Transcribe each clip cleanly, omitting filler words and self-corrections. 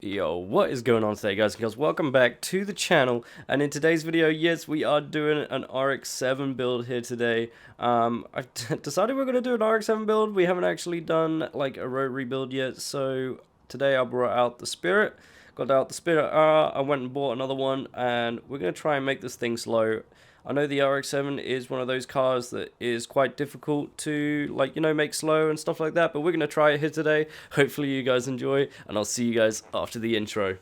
Yo, what is going on today, guys and girls? Welcome back to the channel, and in today's video, yes, we are doing an RX7 build here today. I decided we're going to do an RX7 build. We haven't actually done like a road rebuild yet, so today I brought out the Spirit, got out the Spirit R, I went and bought another one, and we're going to try and make this thing slow. I know the RX7 is one of those cars that is quite difficult to, like, you know, make slow and stuff like that, but we're going to try it here today. Hopefully you guys enjoy, and I'll see you guys after the intro.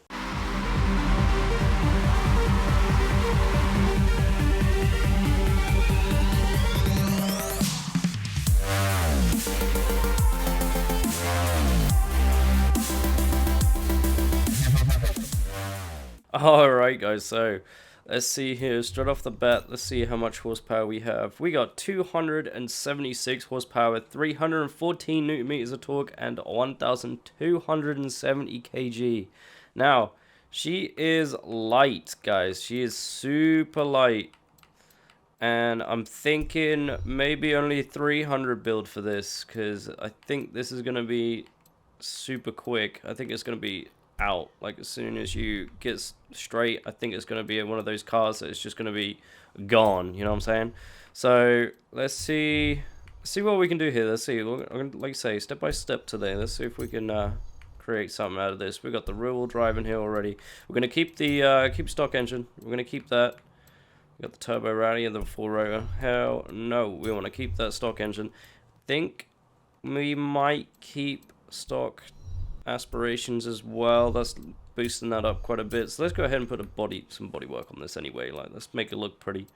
Alright guys, so let's see here, straight off the bat, let's see how much horsepower we have. We got 276 horsepower, 314 newton meters of torque, and 1,270 kg. Now, she is light, guys. She is super light. And I'm thinking maybe only 300 build for this, because I think this is going to be super quick. I think it's going to be out like as soon as you get straight. I think it's going to be one of those cars that is just going to be gone, you know what I'm saying? So let's see what we can do here. Let's see, like I say, step by step today. Let's see if we can create something out of this. We got the rear wheel drive in here already. We're going to keep the keep stock engine. We're going to keep that. We got the turbo rally and the full rotor. Hell no, we want to keep that stock engine. Think we might keep stock aspirations as well. That's boosting that up quite a bit. So let's go ahead and put some body work on this anyway. Like, let's make it look pretty.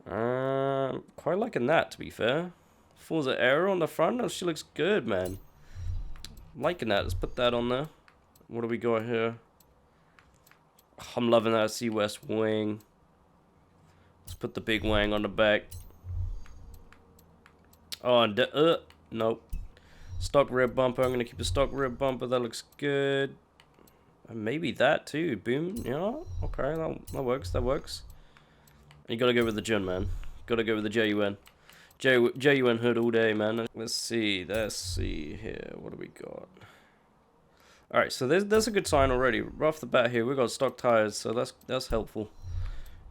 Quite liking that, to be fair. Forza Aero on the front. Oh, she looks good, man. Liking that. Let's put that on there. What do we got here? I'm loving that C West wing. Let's put the big wing on the back. Oh, and nope. Stock rear bumper. I'm going to keep the stock rear bumper. That looks good. And maybe that too. Boom. Yeah. Okay. That works. That works. You got to go with the Jun, man. Got to go with the JUN. JUN hood all day, man. Let's see. Let's see here. What do we got? Alright. So there's a good sign already. Right off the bat here, we've got stock tires. So that's helpful.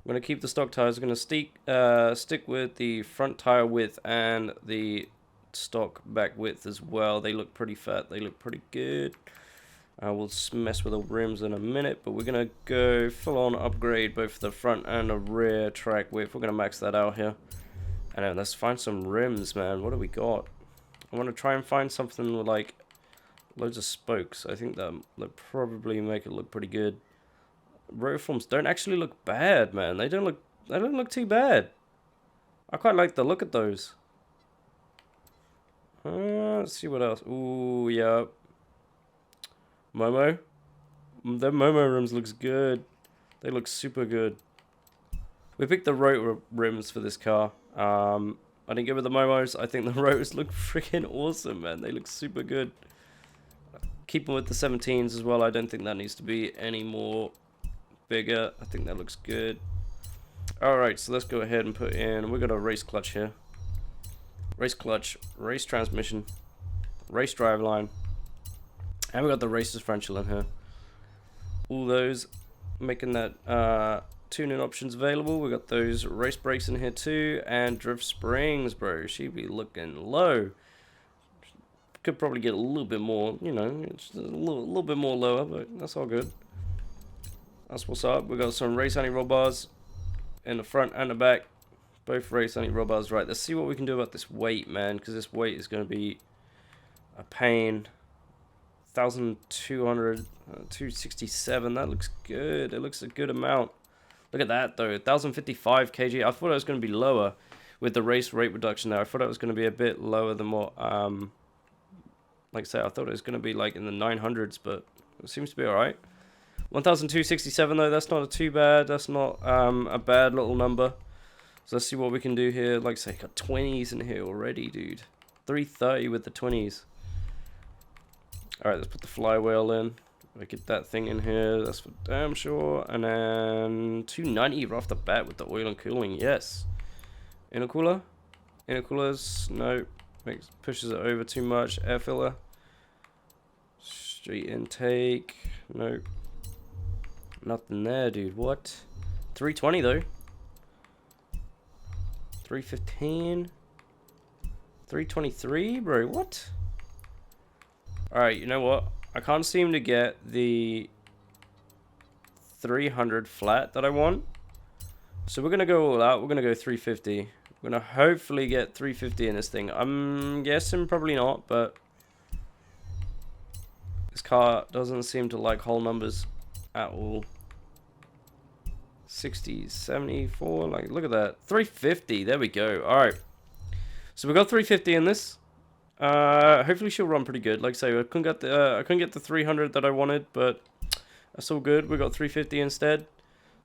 I'm going to keep the stock tires. I'm going to stick with the front tire width and the stock back width as well. They look pretty fat. They look pretty good. We'll mess with the rims in a minute, but we're going to go full on upgrade both the front and the rear track width. We're going to max that out here. And then let's find some rims, man. What do we got? I want to try and find something with like loads of spokes. I think that would probably make it look pretty good. Rotor forms don't actually look bad, man. They don't look too bad. I quite like the look at those. Let's see what else. Ooh, yeah. Momo. Their Momo rims looks good. They look super good. We picked the rotor rims for this car. I didn't go with the Momos. I think the rotors look freaking awesome, man. They look super good. Keep them with the 17s as well. I don't think that needs to be any more bigger. I think that looks good. Alright, so let's go ahead and put in, we got a race clutch here. Race clutch, race transmission, race driveline, and we got the race differential in here. All those making that tuning options available. We got those race brakes in here too, and drift springs, bro. She be looking low. Could probably get a little bit more, you know, it's a little bit more lower, but that's all good. That's what's up. We got some race anti-roll bars in the front and the back. Both race anti-roll bars. Right, let's see what we can do about this weight, man, because this weight is going to be a pain. 1,200, 267. That looks good. It looks a good amount. Look at that, though. 1,055 kg. I thought it was going to be lower with the race rate reduction there. I thought it was going to be a bit lower than what, like I say, I thought it was going to be like in the 900s, but it seems to be alright. 1,267 though, that's not too bad. That's not a bad little number. So let's see what we can do here. Like I say, got 20s in here already, dude. 330 with the 20s. Alright, let's put the flywheel in. We get that thing in here. That's for damn sure. And then 290 right off the bat with the oil and cooling. Yes. Intercooler? Intercoolers? No. Pushes it over too much. Air filler. Street intake. Nope. Nothing there, dude. What? 320 though. 315. 323, bro. What? Alright, you know what? I can't seem to get the 300 flat that I want. So we're going to go all out. We're going to go 350. We're going to hopefully get 350 in this thing. I'm guessing probably not, but this car doesn't seem to like whole numbers at all. 60, 74, like look at that. 350, there we go. Alright. So we got 350 in this. Hopefully she'll run pretty good. Like I say, I couldn't get the 300 that I wanted, but that's all good. We got 350 instead.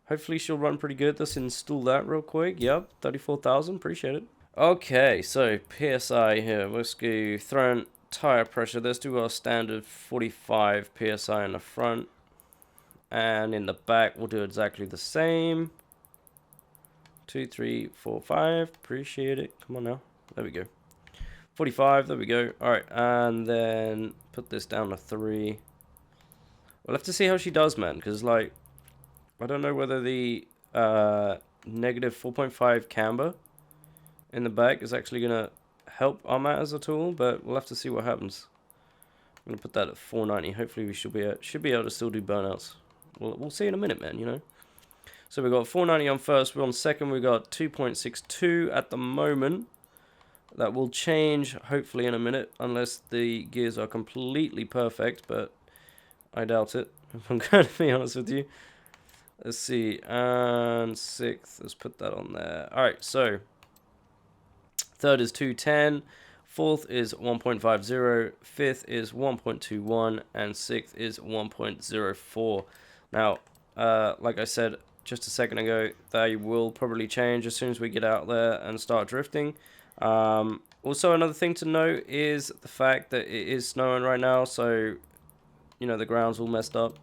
Hopefully she'll run pretty good. Let's install that real quick. Yep, 34,000. Appreciate it. Okay, so PSI here. Let's go throwing tire pressure. Let's do our standard 45 PSI in the front. And in the back, we'll do exactly the same. 2, 3, 4, 5. Appreciate it. Come on now. There we go. 45. There we go. Alright, and then put this down to 3. We'll have to see how she does, man. Because, like, I don't know whether the negative 4.5 camber in the back is actually going to help our matters at all. But we'll have to see what happens. I'm going to put that at 490. Hopefully we should be able to still do burnouts. We'll see in a minute, man, you know. So we got 490 on first. We're on second. We got 2.62 at the moment. That will change, hopefully, in a minute. Unless the gears are completely perfect. But I doubt it, if I'm going to be honest with you. Let's see, and sixth, let's put that on there. Alright, so third is 210, fourth is 1.50, fifth is 1.21, and sixth is 1.04. Now, like I said just a second ago, they will probably change as soon as we get out there and start drifting. Also, another thing to note is the fact that it is snowing right now, so, you know, the ground's all messed up,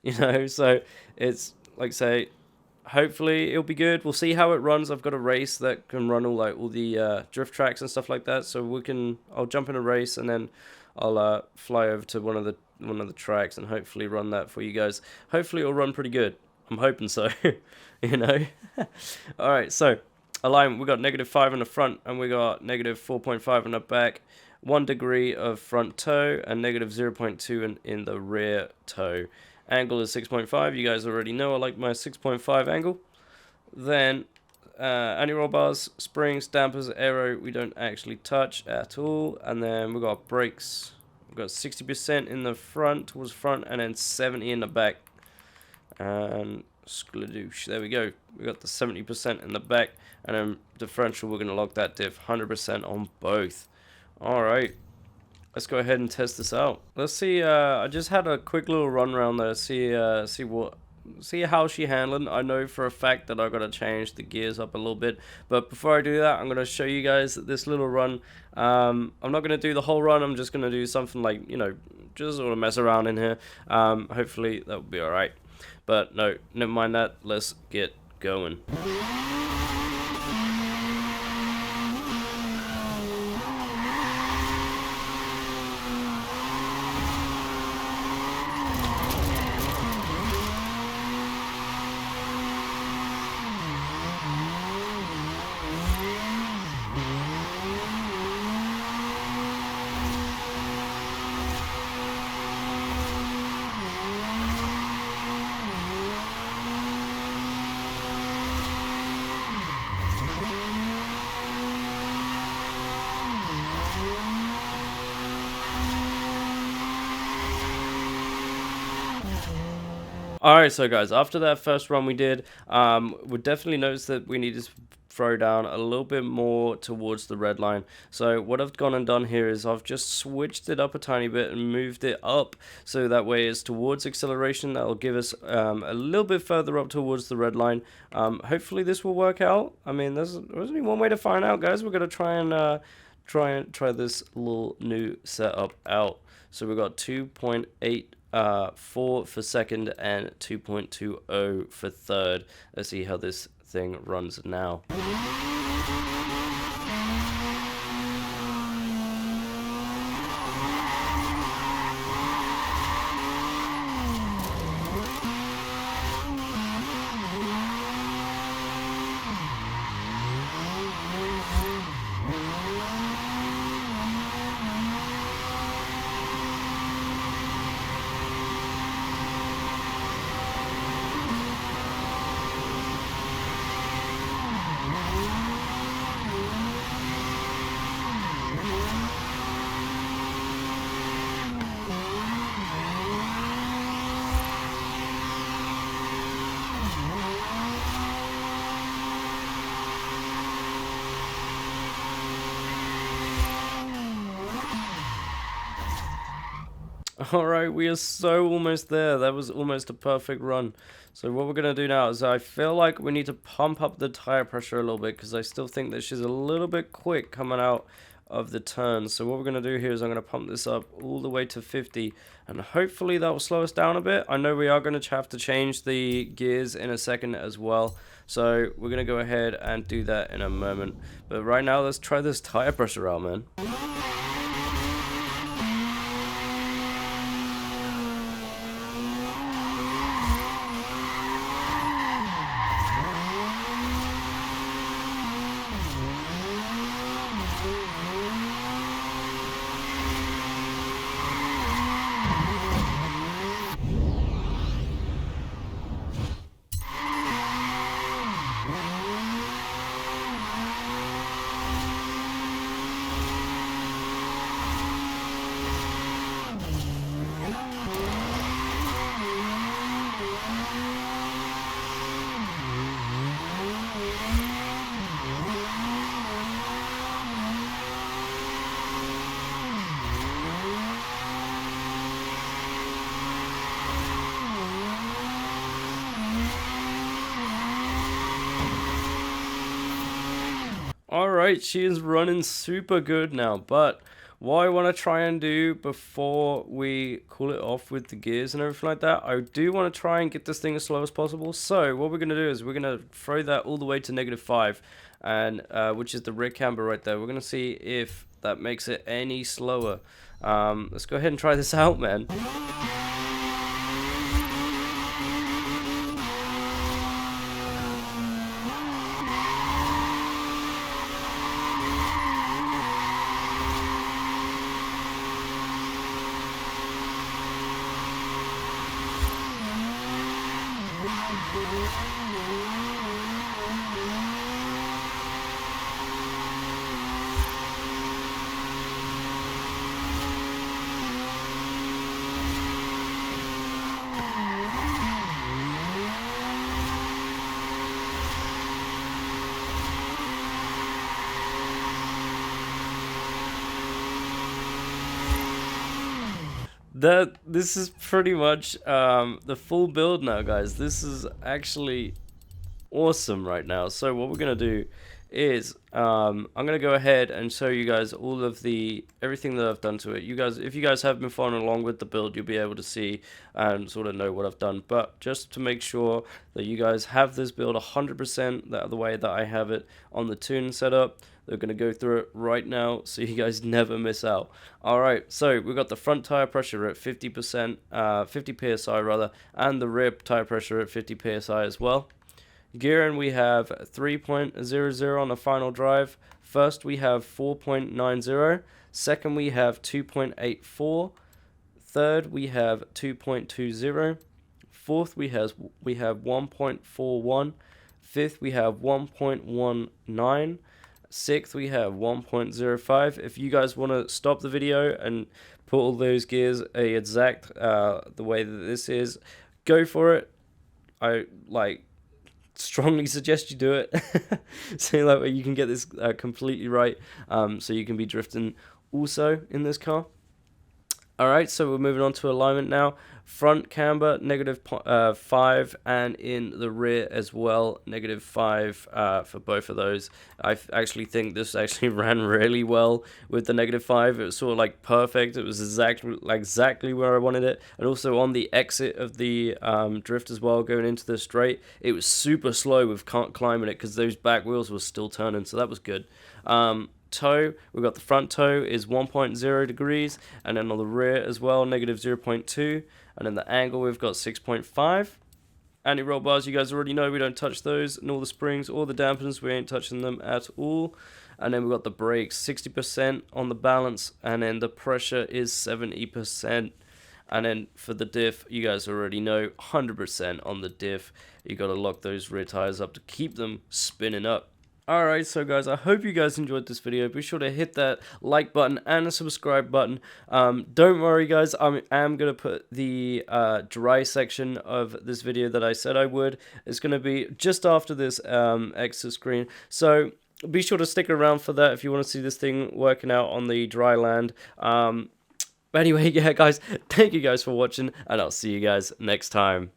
you know, so it's, like say, hopefully it'll be good. We'll see how it runs. I've got a race that can run all the drift tracks and stuff like that. So I'll jump in a race and then I'll fly over to one of the tracks and hopefully run that for you guys. Hopefully it'll run pretty good. I'm hoping so. You know. All right. So alignment. We got -5 in the front and we got -4.5 in the back. 1 degree of front toe and -0.2 in the rear toe. Angle is 6.5. You guys already know I like my 6.5 angle. Then anti-roll bars, springs, dampers, aero, we don't actually touch at all. And then we got brakes. We've got 60% in the front, towards front, and then 70 in the back. And skladoosh. There we go. We got the 70% in the back. And then differential, we're going to lock that diff 100% on both. Alright. Let's go ahead and test this out. Let's see, I just had a quick little run around there, see how she handling. I know for a fact that I've got to change the gears up a little bit, but before I do that, I'm going to show you guys this little run. I'm not going to do the whole run, I'm just going to do something like, you know, just sort of mess around in here. Hopefully that will be alright. But no, never mind that, let's get going. Alright, so guys, after that first run we did, we definitely noticed that we need to throw down a little bit more towards the red line. So what I've gone and done here is I've just switched it up a tiny bit and moved it up so that way it's towards acceleration. That will give us a little bit further up towards the red line. Hopefully this will work out. I mean, there's only one way to find out, guys. We're gonna try and this little new setup out. So we've got 2.8 4 for second and 2.20 for third. Let's see how this thing runs now. Alright, we are so almost there. That was almost a perfect run. So what we're going to do now is I feel like we need to pump up the tire pressure a little bit, because I still think that she's a little bit quick coming out of the turn. So what we're going to do here is I'm going to pump this up all the way to 50, and hopefully that will slow us down a bit. I know we are going to have to change the gears in a second as well, so we're going to go ahead and do that in a moment. But right now, let's try this tire pressure out, man. Alright, she is running super good now, but what I want to try and do before we cool it off with the gears and everything like that, I do want to try and get this thing as slow as possible. So what we're going to do is we're going to throw that all the way to -5, and which is the rear camber right there. We're going to see if that makes it any slower. Let's go ahead and try this out, man. This is pretty much the full build now, guys. This is actually awesome right now. So what we're gonna do is I'm gonna go ahead and show you guys all of everything that I've done to it. You guys, if you guys have been following along with the build, you'll be able to see and sort of know what I've done. But just to make sure that you guys have this build 100% the way that I have it on the tune setup, they're going to go through it right now so you guys never miss out. Alright, so we've got the front tire pressure at 50%, 50 psi rather, and the rear tire pressure at 50 psi as well. Gearing, we have 3.00 on the final drive. First we have 4.90. Second we have 2.84. Third we have 2.20. Fourth we have 1.41. Fifth we have 1.19. Sixth we have 1.05. If you guys want to stop the video and put all those gears exact the way that this is, go for it. I strongly suggest you do it so that way you can get this completely right, so you can be drifting also in this car. Alright, so we're moving on to alignment now. Front camber, -5, and in the rear as well, -5 for both of those. I actually think this actually ran really well with the -5. It was sort of like perfect. It was exactly where I wanted it. And also on the exit of the drift as well, going into the straight, it was super slow with climbing it because those back wheels were still turning, so that was good. Toe, we've got the front toe is 1.0 degrees, and then on the rear as well, -0.2, and then the angle we've got 6.5. Anti-roll bars, you guys already know we don't touch those, and all the springs or the dampeners, we ain't touching them at all. And then we've got the brakes, 60% on the balance, and then the pressure is 70%. And then for the diff, you guys already know, 100% on the diff. You got to lock those rear tires up to keep them spinning up. Alright, so guys, I hope you guys enjoyed this video. Be sure to hit that like button and the subscribe button. Don't worry, guys, I am going to put the dry section of this video that I said I would. It's going to be just after this exit screen. So be sure to stick around for that if you want to see this thing working out on the dry land. But anyway, yeah, guys, thank you guys for watching, and I'll see you guys next time.